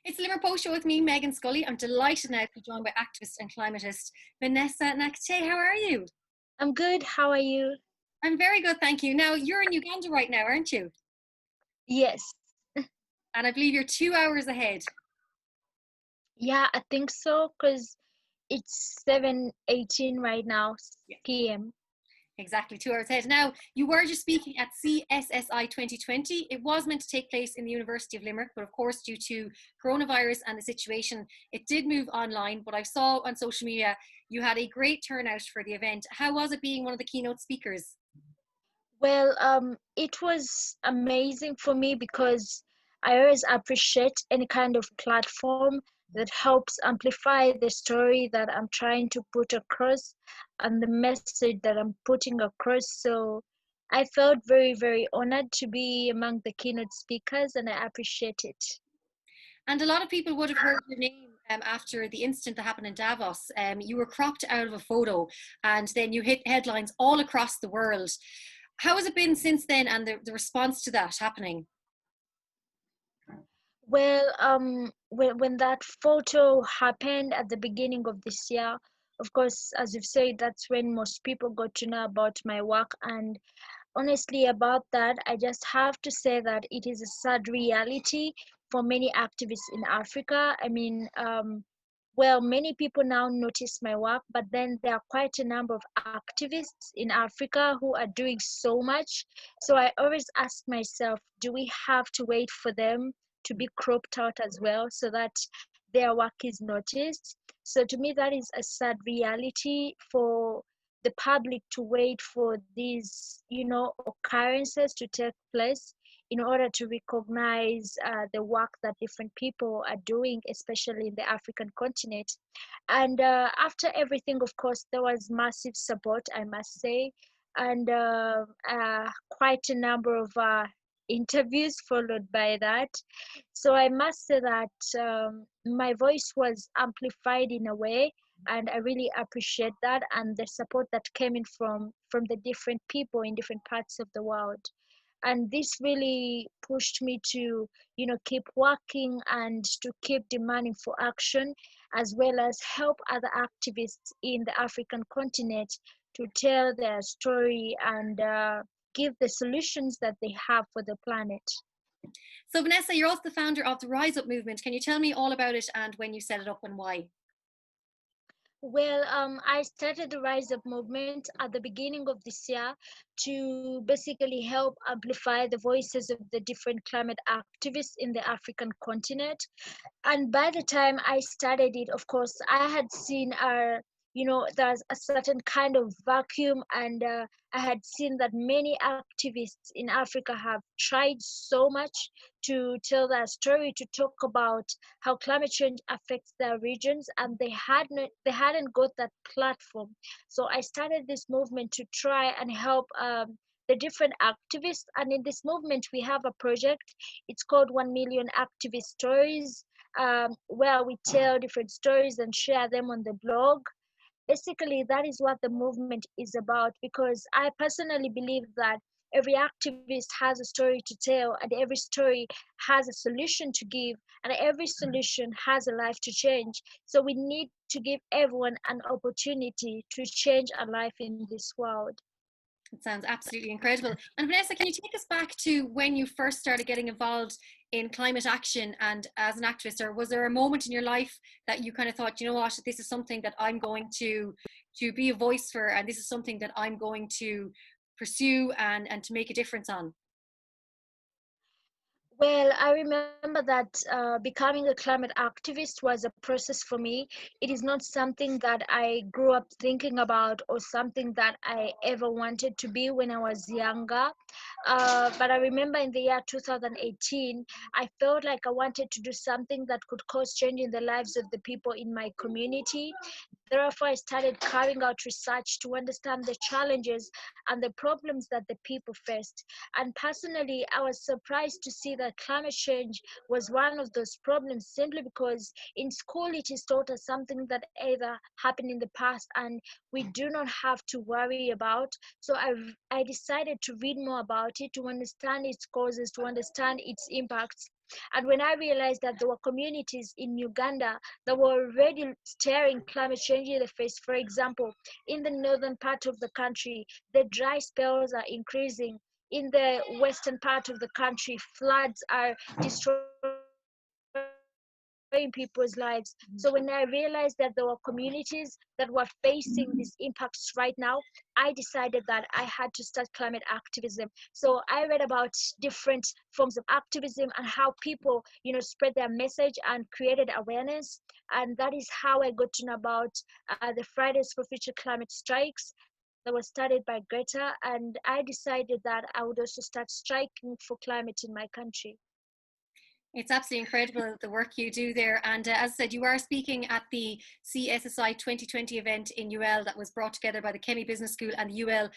It's the Limerick Post Show with me, Megan Scully. I'm delighted now to be joined by activist and climatist Vanessa Nakate. How are you? I'm good. How are you? I'm very good, thank you. Now, you're in Uganda right now, aren't you? Yes. And I believe you're 2 hours ahead. Yeah, I think so, because it's 7:18 right now, Yeah, p.m. exactly, 2 hours ahead. Now, you were just speaking at CSSI 2020. It was meant to take place in the University of Limerick, but of course, due to coronavirus and the situation, it did move online. But I saw on social media you had a great turnout for the event. How was it being one of the keynote speakers? Well, it was amazing for me because I always appreciate any kind of platform that helps amplify the story that I'm trying to put across and the message that I'm putting across. So I felt very, very honored to be among the keynote speakers, and I appreciate it. And a lot of people would have heard your name after the incident that happened in Davos. You were cropped out of a photo and then you hit headlines all across the world. How has it been since then and the response to that happening? Well, when that photo happened at the beginning of this year, of course, as you've said, that's when most people got to know about my work. And honestly, about that, I just have to say that it is a sad reality for many activists in Africa. I mean, well, many people now notice my work, but then there are quite a number of activists in Africa who are doing so much. So I always ask myself, do we have to wait for them to be cropped out as well so that their work is noticed? So to me, that is a sad reality for the public to wait for these, occurrences to take place in order to recognize the work that different people are doing, especially in the African continent. And after everything, of course, there was massive support, I must say, and quite a number of interviews followed by that. So I must say that my voice was amplified in a way, and I really appreciate that and the support that came in from the different people in different parts of the world. And this really pushed me to keep working and to keep demanding for action, as well as help other activists in the African continent to tell their story and give the solutions that they have for the planet. So, Vanessa, you're also the founder of the Rise Up movement. Can you tell me all about it and when you set it up and why? Well, I started the Rise Up movement at the beginning of this year to basically help amplify the voices of the different climate activists in the African continent. And by the time I started it, of course, I had seen there's a certain kind of vacuum, and I had seen that many activists in Africa have tried so much to tell their story, to talk about how climate change affects their regions, and they hadn't got that platform. So I started this movement to try and help the different activists. And in this movement, we have a project. It's called 1 Million Activist Stories, where we tell different stories and share them on the blog. Basically, that is what the movement is about, because I personally believe that every activist has a story to tell, and every story has a solution to give, and every solution has a life to change. So we need to give everyone an opportunity to change a life in this world. It sounds absolutely incredible. And Vanessa, can you take us back to when you first started getting involved in climate action and as an activist, or was there a moment in your life that you kind of thought, you know what, this is something that I'm going to be a voice for, and this is something that I'm going to pursue and to make a difference on? Well, I remember that becoming a climate activist was a process for me. It is not something that I grew up thinking about or something that I ever wanted to be when I was younger. But I remember in the year 2018, I felt like I wanted to do something that could cause change in the lives of the people in my community. Therefore, I started carrying out research to understand the challenges and the problems that the people faced. And personally, I was surprised to see that climate change was one of those problems, simply because in school it is taught as something that either happened in the past and we do not have to worry about. So I decided to read more about it, to understand its causes, to understand its impacts. And when I realized that there were communities in Uganda that were already staring climate change in the face, for example, in the northern part of the country, the dry spells are increasing. In the western part of the country, floods are destroying people's lives. So when I realized that there were communities that were facing these impacts right now, I decided that I had to start climate activism. So I read about different forms of activism and how people, spread their message and created awareness. And that is how I got to know about the Fridays for Future climate strikes that was started by Greta, and I decided that I would also start striking for climate in my country. It's absolutely incredible the work you do there. And as I said, you are speaking at the CSSI 2020 event in UL that was brought together by the Kemi Business School and the UL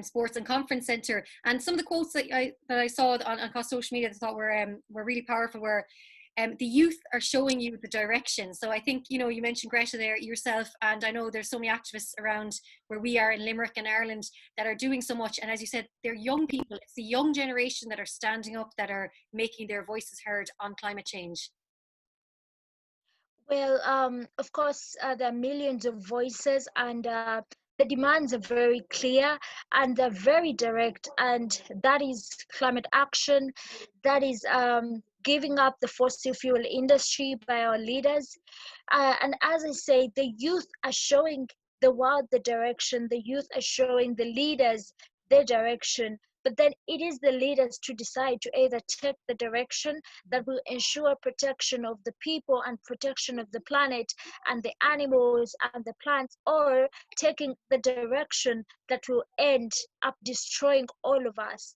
Sports and Conference Centre. And some of the quotes that I saw across social media that I thought were really powerful were, the youth are showing you the direction. So I think, you mentioned Greta there yourself, and I know there's so many activists around where we are in Limerick and Ireland that are doing so much. And as you said, they're young people. It's the young generation that are standing up, that are making their voices heard on climate change. Well, of course, there are millions of voices, and the demands are very clear and they're very direct. And that is climate action, that is giving up the fossil fuel industry by our leaders. And as I say, the youth are showing the world the direction, the youth are showing the leaders their direction. But then it is the leaders to decide to either take the direction that will ensure protection of the people and protection of the planet and the animals and the plants, or taking the direction that will end up destroying all of us.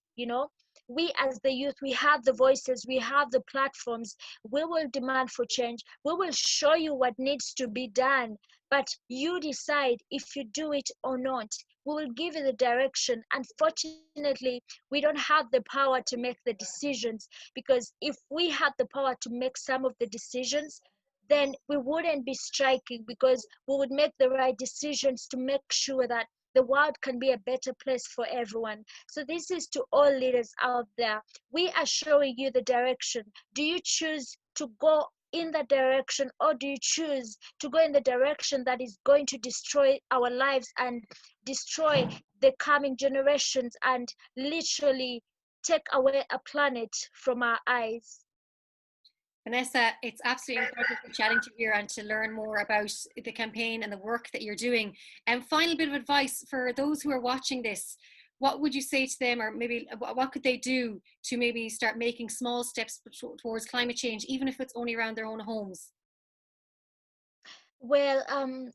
We as the youth, we have the voices, we have the platforms. We will demand for change, we will show you what needs to be done, but you decide if you do it or not. We will give you the direction. Unfortunately, we don't have the power to make the decisions, because if we had the power to make some of the decisions, then we wouldn't be striking, because we would make the right decisions to make sure that the world can be a better place for everyone. So this is to all leaders out there. We are showing you the direction. Do you choose to go in that direction, or do you choose to go in the direction that is going to destroy our lives and destroy the coming generations and literally take away a planet from our eyes? Vanessa, it's absolutely incredible chatting to you here and to learn more about the campaign and the work that you're doing. And final bit of advice for those who are watching this: what would you say to them, or maybe what could they do to maybe start making small steps towards climate change, even if it's only around their own homes? Well,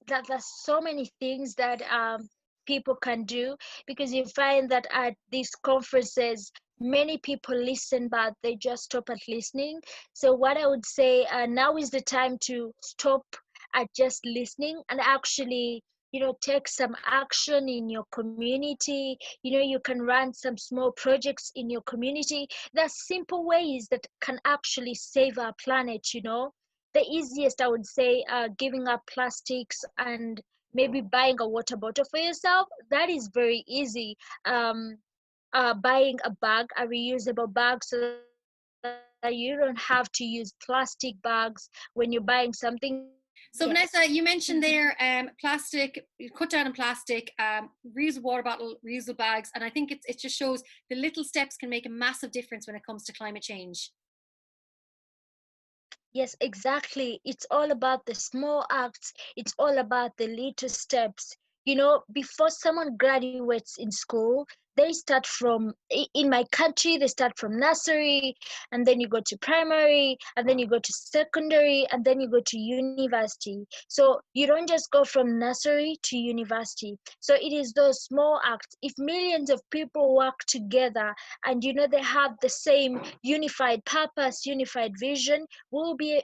there's so many things that people can do, because you find that at these conferences, many people listen, but they just stop at listening. So what I would say, now is the time to stop at just listening and actually, take some action in your community. You can run some small projects in your community. There's simple ways that can actually save our planet. The easiest, I would say, giving up plastics and maybe buying a water bottle for yourself. That is very easy. um, Buying a bag, a reusable bag, so that you don't have to use plastic bags when you're buying something. Yes. So Vanessa, you mentioned there plastic, cut down on plastic, reusable water bottle, reusable bags, and I think it just shows the little steps can make a massive difference when it comes to climate change. Yes, exactly. It's all about the small acts. It's all about the little steps. Before someone graduates in school, they start from, in my country, they start from nursery, and then you go to primary, and then you go to secondary, and then you go to university. So you don't just go from nursery to university. So it is those small acts. If millions of people work together and they have the same unified purpose, unified vision, we'll be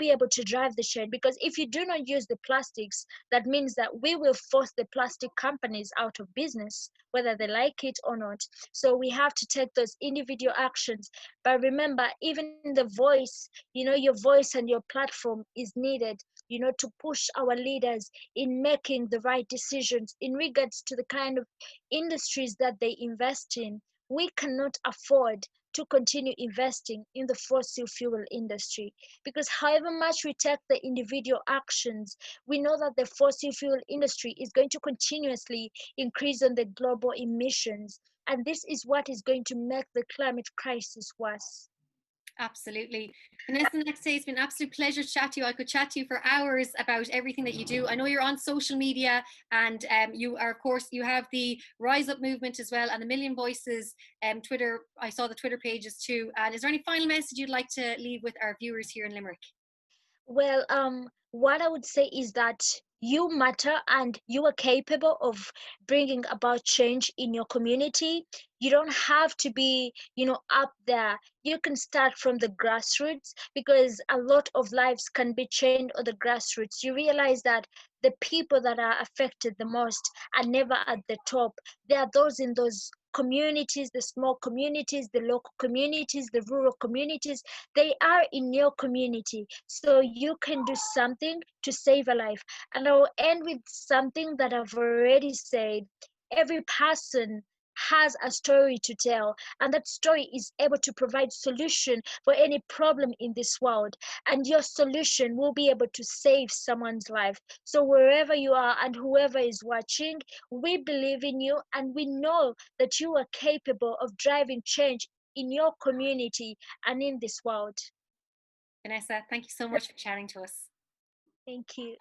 able to drive the change. Because if you do not use the plastics, that means that we will force the plastic companies out of business, whether they like it or not. So we have to take those individual actions. But remember, even the voice, your voice and your platform is needed, to push our leaders in making the right decisions in regards to the kind of industries that they invest in. We cannot afford to continue investing in the fossil fuel industry. Because however much we take the individual actions, we know that the fossil fuel industry is going to continuously increase on the global emissions. And this is what is going to make the climate crisis worse. Absolutely. Vanessa Nakate, it's been an absolute pleasure to chat to you. I could chat to you for hours about everything that you do. I know you're on social media, and you are, of course, you have the Rise Up movement as well, and the Million Voices Twitter. I saw the Twitter pages too. And is there any final message you'd like to leave with our viewers here in Limerick? Well, what I would say is that you matter and you are capable of bringing about change in your community. You don't have to be, up there. You can start from the grassroots, because a lot of lives can be changed on the grassroots. You realize that the people that are affected the most are never at the top. There are those in those communities, the small communities, the local communities, the rural communities. They are in your community, so you can do something to save a life. And I'll end with something that I've already said. Every person has a story to tell, and that story is able to provide solution for any problem in this world, and your solution will be able to save someone's life. So wherever you are and whoever is watching, we believe in you, and we know that you are capable of driving change in your community and in this world. Vanessa, thank you so much for chatting to us. Thank you.